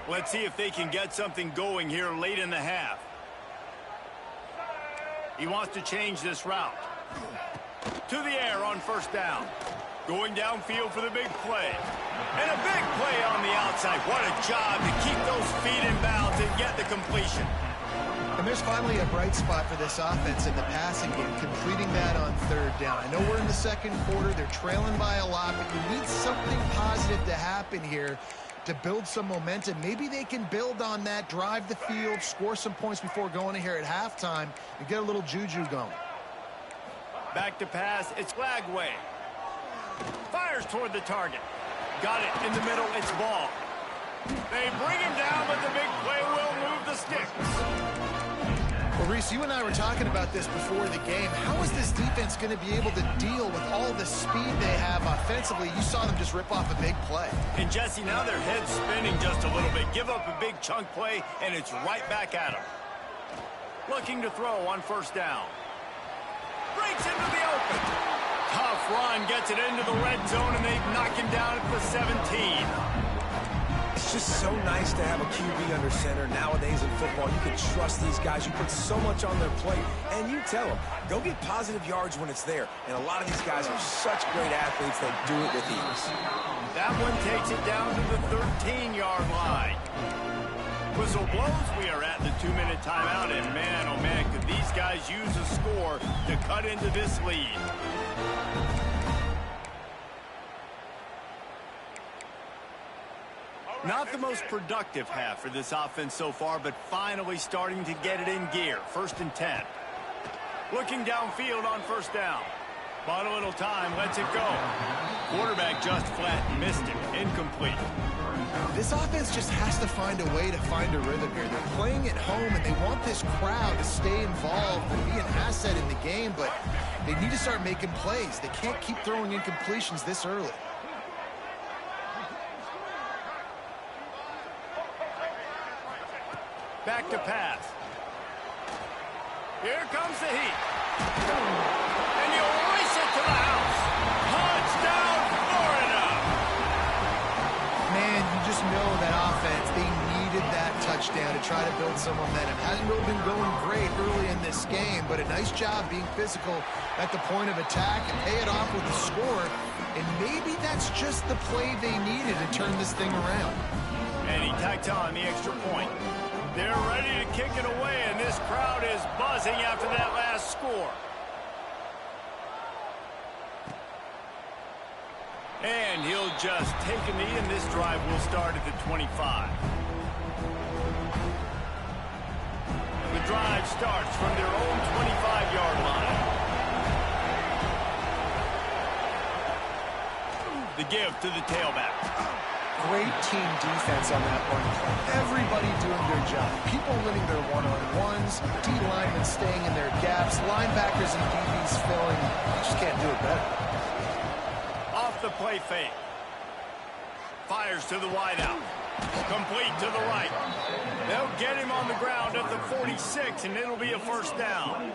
Let's see if they can get something going here late in the half. He wants to change this route. To the air on first down. Going downfield for the big play. And a big play on the outside. What a job to keep those feet in bounds and get the completion. And there's finally a bright spot for this offense in the passing game, completing that on third down. I know we're in the second quarter. They're trailing by a lot, but you need something positive to happen here to build some momentum. Maybe they can build on that, drive the field, score some points before going in here at halftime, and get a little juju going. Back to pass. It's Lagway. Fires toward the target. Got it in the middle. It's ball. They bring him down, but the big play will move the sticks. Well, Reese, you and I were talking about this before the game. How is this defense going to be able to deal with all the speed they have offensively? You saw them just rip off a big play. And, Jesse, now their head's spinning just a little bit. Give up a big chunk play, and it's right back at them. Looking to throw on first down. Breaks into the open. Tough run, gets it into the red zone, and they knock him down at the 17. It's just so nice to have a QB under center. Nowadays in football, you can trust these guys. You put so much on their plate, and you tell them, go get positive yards when it's there. And a lot of these guys are such great athletes, they do it with ease. That one takes it down to the 13-yard line. Whistle blows. We are at the 2-minute timeout, and man, oh man, could these guys use a score to cut into this lead. Not the most productive half for this offense so far, but finally starting to get it in gear. 1st and 10. Looking downfield on first down. Bought a little time, lets it go. Quarterback just flat missed it. Incomplete. This offense just has to find a way to find a rhythm here. They're playing at home, and they want this crowd to stay involved and be an asset in the game, but they need to start making plays. They can't keep throwing incompletions this early. Back to pass. Here comes the heat. And you race it to the house. Touchdown, Florida. Man, you just know that offense, they needed that touchdown to try to build some momentum. Hasn't really been going great early in this game, but a nice job being physical at the point of attack and pay it off with a score. And maybe that's just the play they needed to turn this thing around. And he tacked on the extra point. They're ready to kick it away, and this crowd is buzzing after that last score. And he'll just take a knee, and this drive will start at the 25. The drive starts from their own 25-yard line. The give to the tailback. Great team defense on that one. Everybody doing their job. People winning their one-on-ones, D-linemen staying in their gaps, linebackers and DBs filling. You just can't do it better. Off the play fake. Fires to the wideout. Complete to the right. They'll get him on the ground at the 46, and it'll be a first down.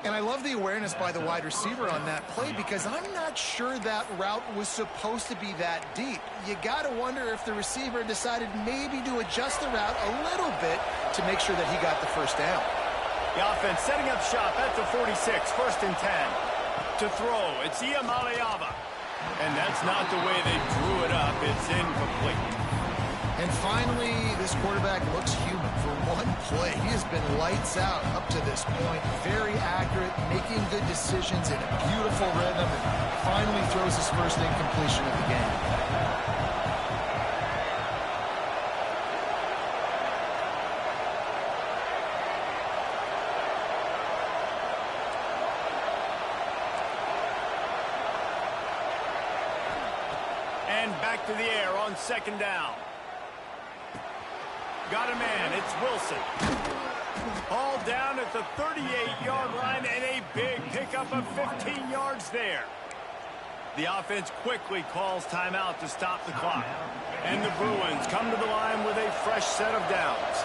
And I love the awareness by the wide receiver on that play because I'm not sure that route was supposed to be that deep. You got to wonder if the receiver decided maybe to adjust the route a little bit to make sure that he got the first down. The offense setting up shop at the 46, 1st and 10. To throw, it's Iamaleava. And that's not the way they drew it up. It's incomplete. And finally, this quarterback looks human for one play. He has been lights out up to this point. Very accurate, making good decisions in a beautiful rhythm, and finally throws his first incompletion of the game. And back to the air on 2nd down. Got a man, it's Wilson. All down at the 38-yard line, and a big pickup of 15 yards there. The offense quickly calls timeout to stop the clock. And the Bruins come to the line with a fresh set of downs.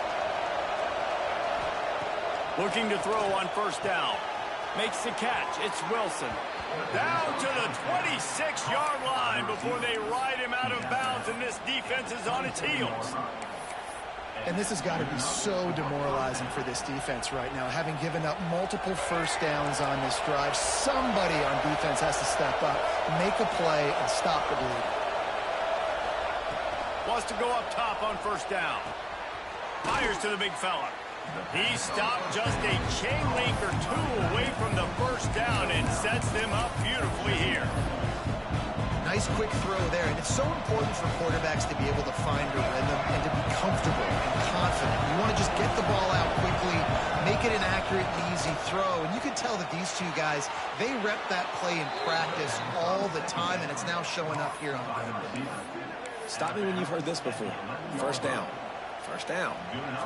Looking to throw on first down. Makes the catch. It's Wilson. Down to the 26-yard line before they ride him out of bounds, and this defense is on its heels. And this has got to be so demoralizing for this defense right now, having given up multiple first downs on this drive. Somebody on defense has to step up, make a play, and stop the bleed. Wants to go up top on first down. Fires to the big fella. He stopped just a chain link or two away from the first down and sets them up beautifully here. Nice quick throw there, and it's so important for quarterbacks to be able to find a rhythm and to be comfortable and confident. You want to just get the ball out quickly, make it an accurate and easy throw, and you can tell that these two guys, they rep that play in practice all the time, and it's now showing up here on game day. Stop me when you've heard this before. First down. First down.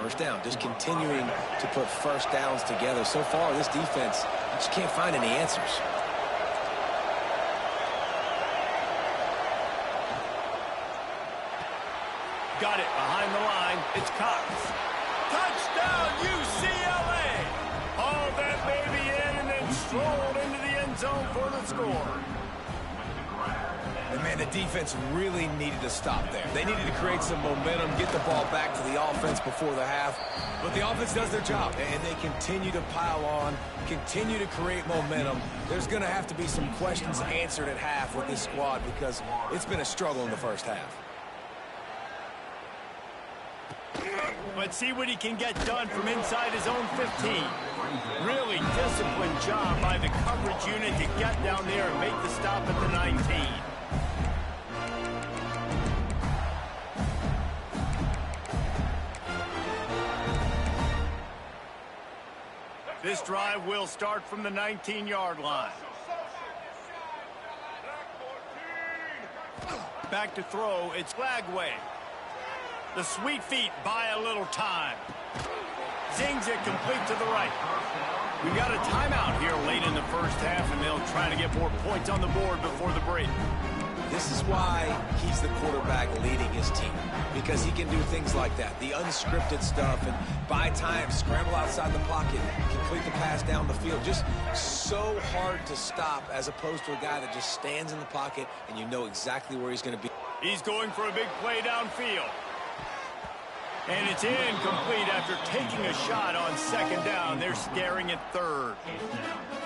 First down. Just continuing to put first downs together. So far, this defense just can't find any answers. Got it behind the line. It's Cox. Touchdown, UCLA! Hauled that baby in and then strolled into the end zone for the score. And, man, the defense really needed to stop there. They needed to create some momentum, get the ball back to the offense before the half. But the offense does their job, and they continue to pile on, continue to create momentum. There's going to have to be some questions answered at half with this squad because it's been a struggle in the first half. But see what he can get done from inside his own 15. Really disciplined job by the coverage unit to get down there and make the stop at the 19. This drive will start from the 19-yard line. Back to throw, it's Flagway. The sweet feet buy a little time. Zings it complete to the right. We've got a timeout here late in the first half, and they'll try to get more points on the board before the break. This is why he's the quarterback leading his team, because he can do things like that, the unscripted stuff, and buy time, scramble outside the pocket, complete the pass down the field. Just so hard to stop as opposed to a guy that just stands in the pocket and you know exactly where he's going to be. He's going for a big play downfield. And it's incomplete after taking a shot on second down. They're staring at third.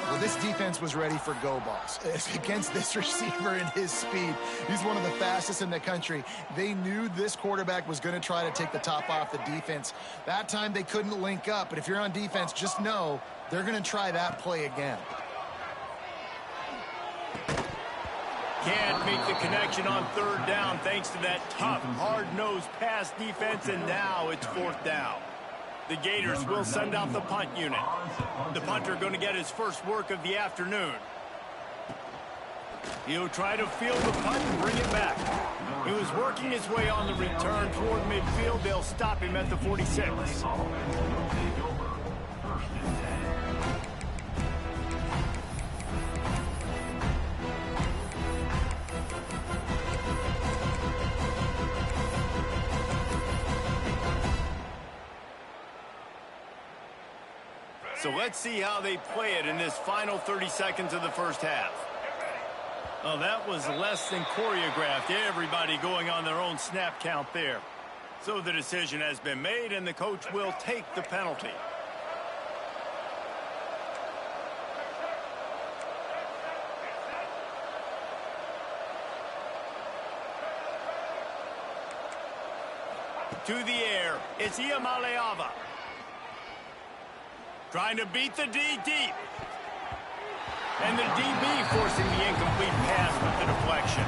Well, this defense was ready for go balls. Against this receiver and his speed, he's one of the fastest in the country. They knew this quarterback was going to try to take the top off the defense. That time they couldn't link up, but if you're on defense, just know they're going to try that play again. Can't make the connection on third down thanks to that tough, hard-nosed pass defense, and now it's fourth down. The Gators will send out the punt unit. The punter going to get his first work of the afternoon. He'll try to field the punt and bring it back. He was working his way on the return toward midfield. They'll stop him at the 46. So let's see how they play it in this final 30 seconds of the first half. Oh, that was less than choreographed. Everybody going on their own snap count there. So the decision has been made, and the coach will take the penalty. To the air, it's Iamaleava. Trying to beat the D deep. And the DB forcing the incomplete pass with the deflection.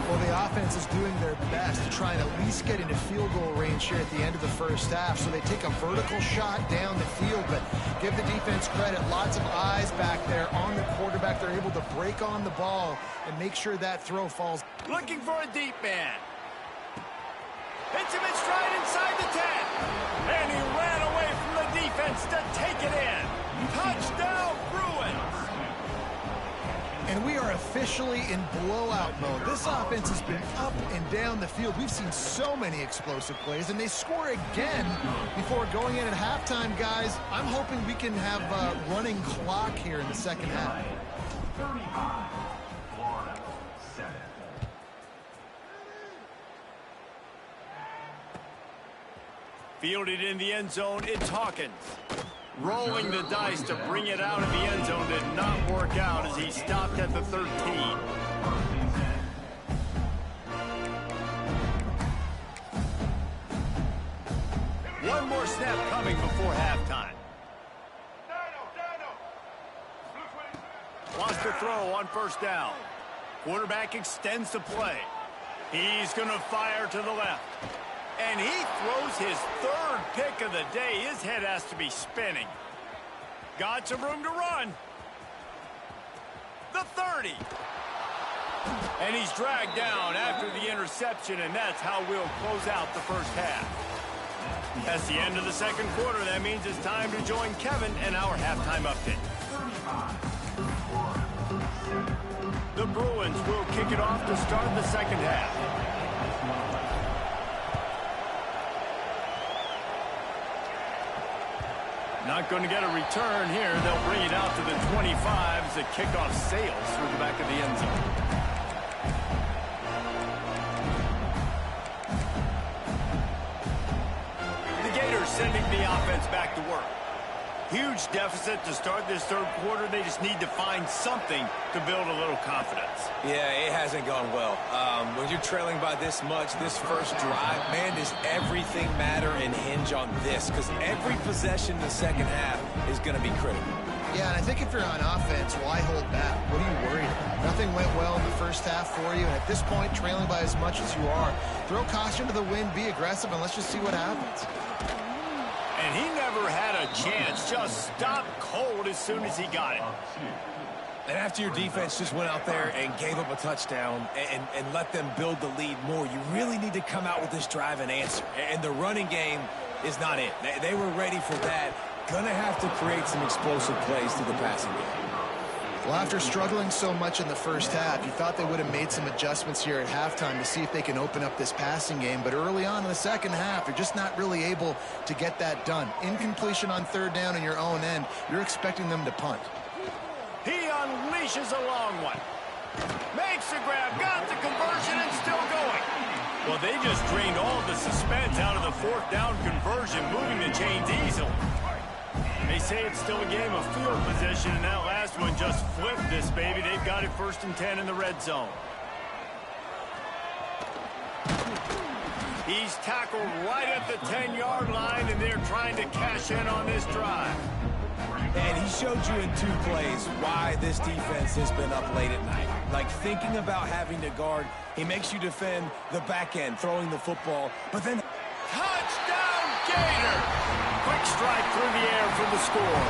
Well, the offense is doing their best to try and at least get into field goal range here at the end of the first half. So they take a vertical shot down the field, but give the defense credit. Lots of eyes back there on the quarterback. They're able to break on the ball and make sure that throw falls. Looking for a deep man. Hits him in stride inside the 10. And he ran away from the defense to take it in. Touchdown, Bruins. And we are officially in blowout mode. This offense has been up and down the field. We've seen so many explosive plays, and they score again before going in at halftime, guys. I'm hoping we can have a running clock here in the second half. 35, Florida, 7. Fielded in the end zone, it's Hawkins. Rolling the dice to bring it out of the end zone did not work out as he stopped at the 13. One more snap coming before halftime. Wants to throw on first down. Quarterback extends the play. He's going to fire to the left. And he throws his third pick of the day. His head has to be spinning. Got some room to run. The 30. And he's dragged down after the interception, and that's how we'll close out the first half. That's the end of the second quarter. That means it's time to join Kevin and our halftime update. The Bruins will kick it off to start the second half. Not going to get a return here. They'll bring it out to the 25 as the kickoff sails through the back of the end zone. The Gators sending the offense back to work. Huge deficit to start this third quarter. They just need to find something to build a little confidence. Yeah, it hasn't gone well. When you're trailing by this much, this first drive, man, does everything matter and hinge on this? Because every possession in the second half is going to be critical. Yeah, and I think if you're on offense, why hold back? What are you worried about? Nothing went well in the first half for you, and at this point, trailing by as much as you are, throw caution to the wind, be aggressive, and let's just see what happens. And he never had a chance. Just stopped cold as soon as he got it. And after your defense just went out there and gave up a touchdown and let them build the lead more, you really need to come out with this drive and answer. And the running game is not it. They were ready for that. Gonna have to create some explosive plays through the passing game. Well, after struggling so much in the first half, you thought they would have made some adjustments here at halftime to see if they can open up this passing game. But early on in the second half, you're just not really able to get that done. Incompletion on third down in your own end, you're expecting them to punt. He unleashes a long one. Makes the grab, got the conversion, and still going. Well, they just drained all the suspense out of the fourth down conversion, moving the chains easily. They say it's still a game of field position, and that last one just flipped this baby. They've got it 1st and 10 in the red zone. He's tackled right at the 10-yard line, and they're trying to cash in on this drive. And he showed you in 2 plays why this defense has been up late at night. Like thinking about having to guard, he makes you defend the back end, throwing the football, but then... Touchdown, Gator! Quick strike through the air for the score.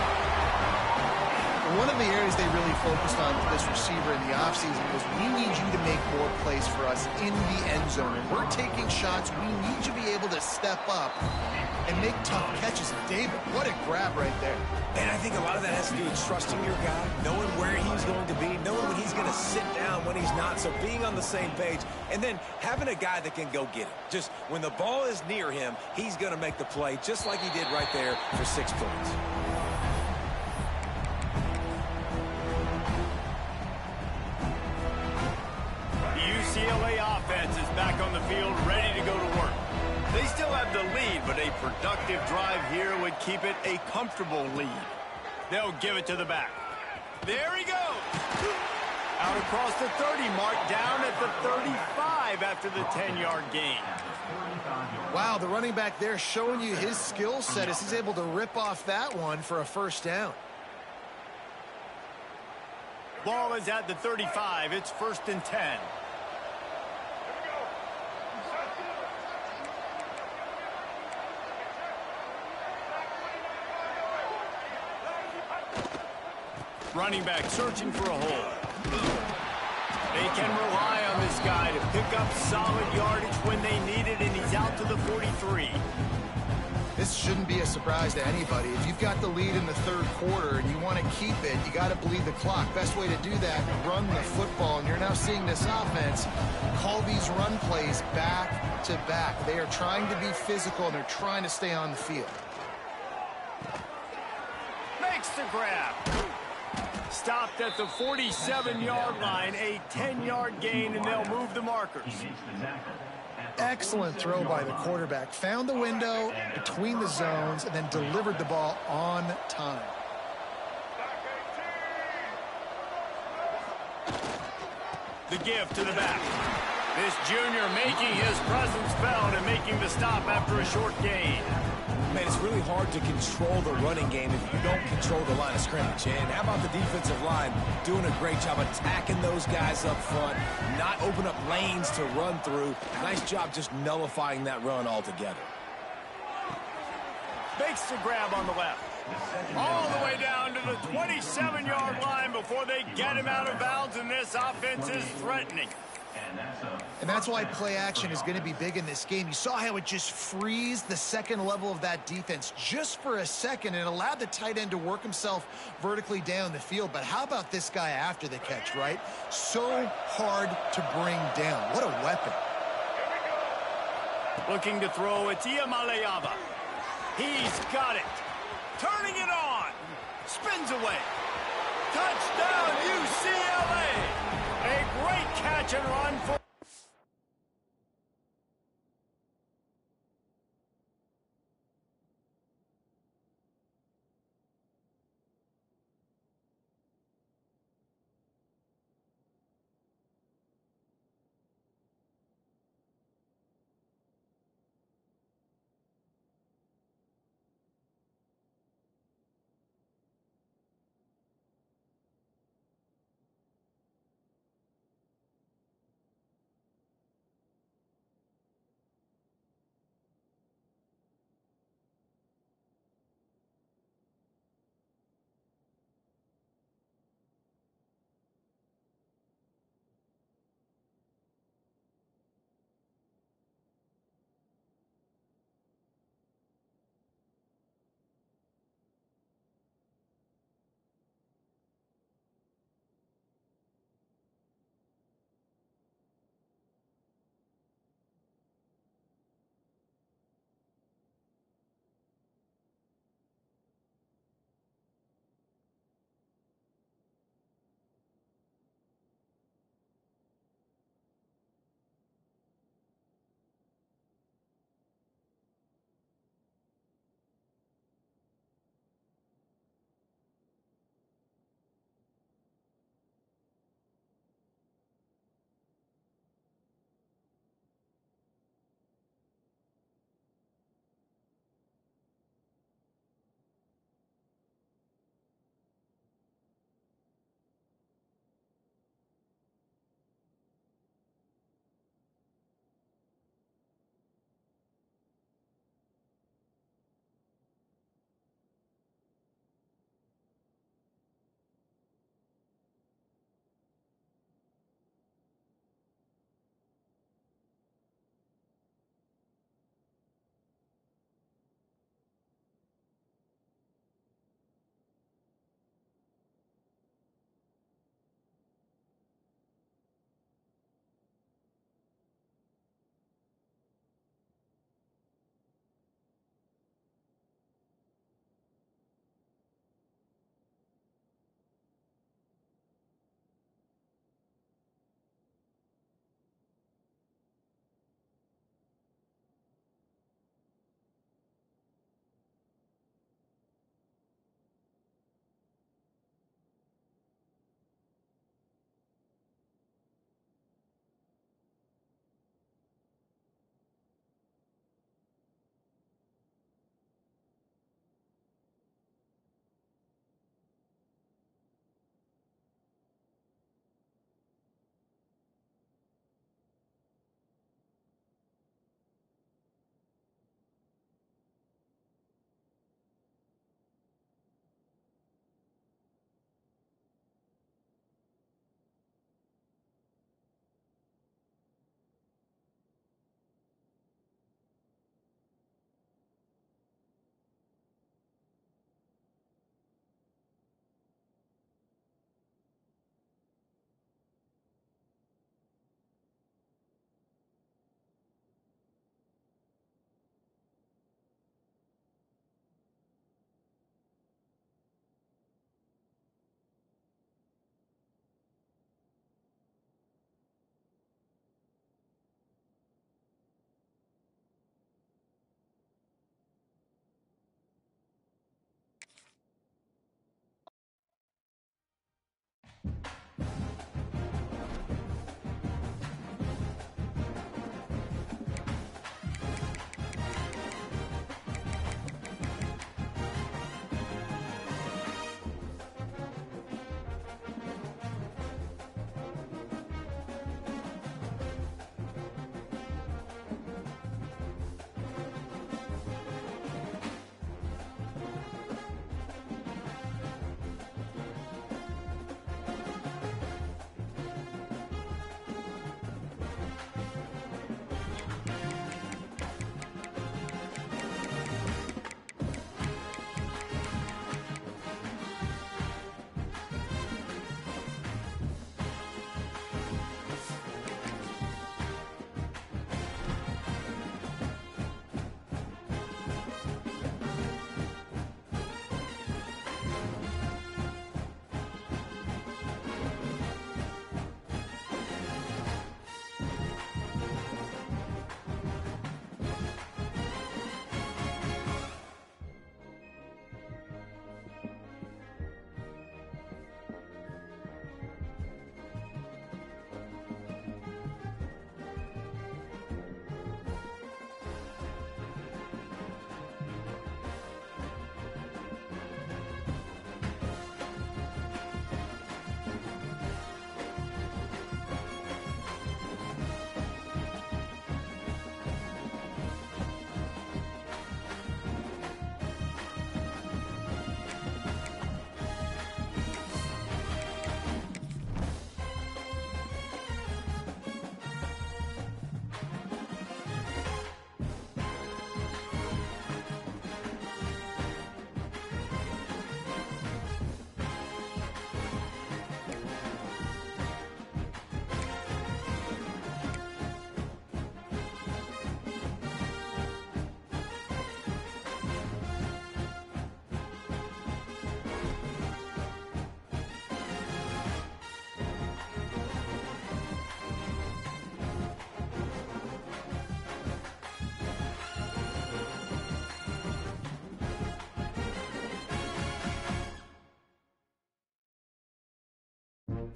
One of the areas they really focused on with this receiver in the offseason was we need you to make more plays for us in the end zone. And we're taking shots. We need you to be able to step up and make tough catches. David, what a grab right there. And I think a lot of that has to do with trusting your guy, knowing where he's going to be, knowing when he's going to sit down, when he's not, so being on the same page, and then having a guy that can go get it. Just when the ball is near him, he's going to make the play, just like he did right there for 6 points. The UCLA offense is back on the field, ready to go to work. They still have the lead, but a productive drive here would keep it a comfortable lead. They'll give it to the back. There he goes. Out across the 30 mark, down at the 35 after the 10-yard gain. Wow, the running back there showing you his skill set as he's able to rip off that one for a first down. Ball is at the 35. It's 1st and 10. Running back searching for a hole. They can rely on this guy to pick up solid yardage when they need it, and he's out to the 43. This shouldn't be a surprise to anybody. If you've got the lead in the third quarter and you want to keep it, you got to bleed the clock. Best way to do that, run the football. And you're now seeing this offense call these run plays back to back. They are trying to be physical, and they're trying to stay on the field. Makes the grab. Stopped at the 47-yard line, a 10-yard gain, and they'll move the markers. Excellent throw by the quarterback. Found the window between the zones and then delivered the ball on time. The give to the back. This junior making his presence felt and making the stop after a short gain. Man, it's really hard to control the running game if you don't control the line of scrimmage. And how about the defensive line doing a great job attacking those guys up front, not open up lanes to run through. Nice job just nullifying that run altogether. Makes the grab on the left. All the way down to the 27-yard line before they get him out of bounds, and this offense is threatening. And that's why play action is going to be big in this game. You saw how it just frees the second level of that defense just for a second and allowed the tight end to work himself vertically down the field. But how about this guy after the catch, right? So hard to bring down. What a weapon. Looking to throw, it's Iamaleava. He's got it. Turning it on. Spins away. Touchdown, UCLA. A great catch and run for...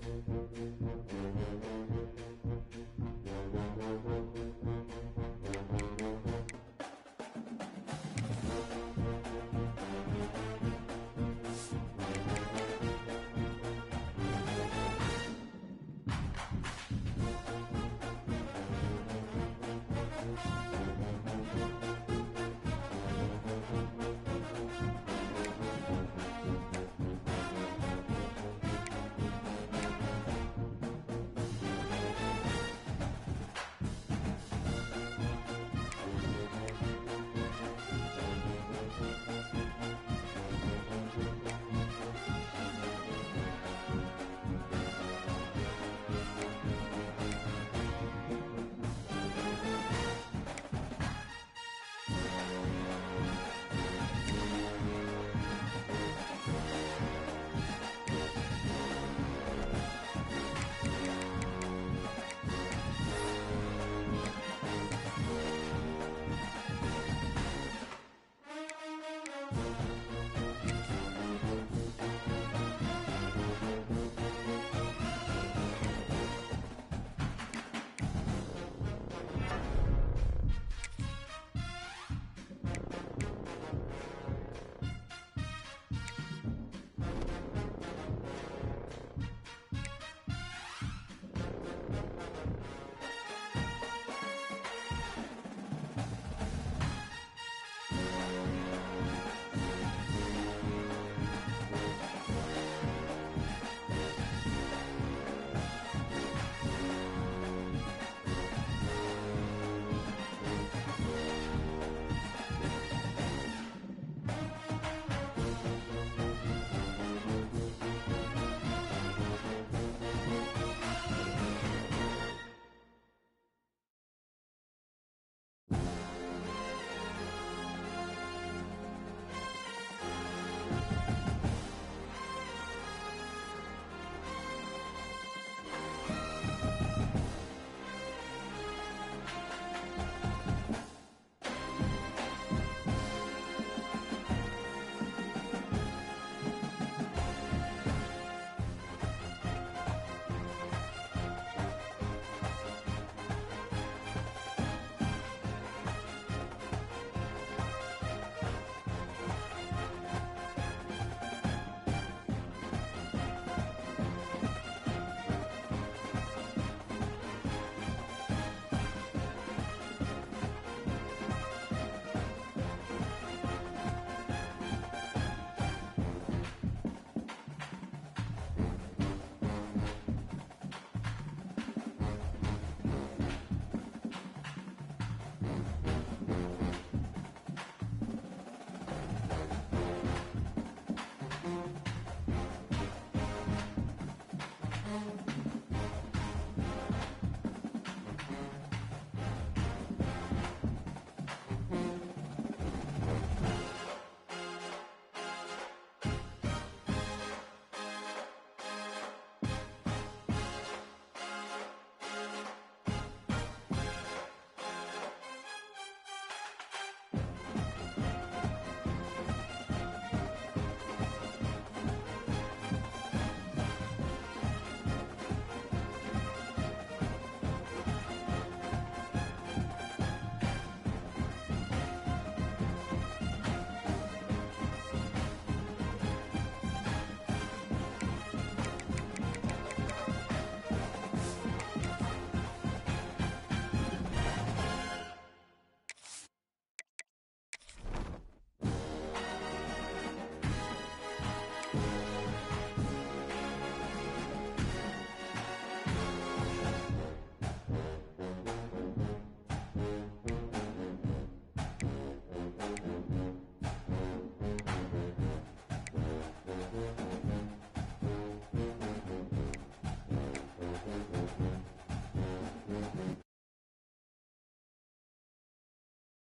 it.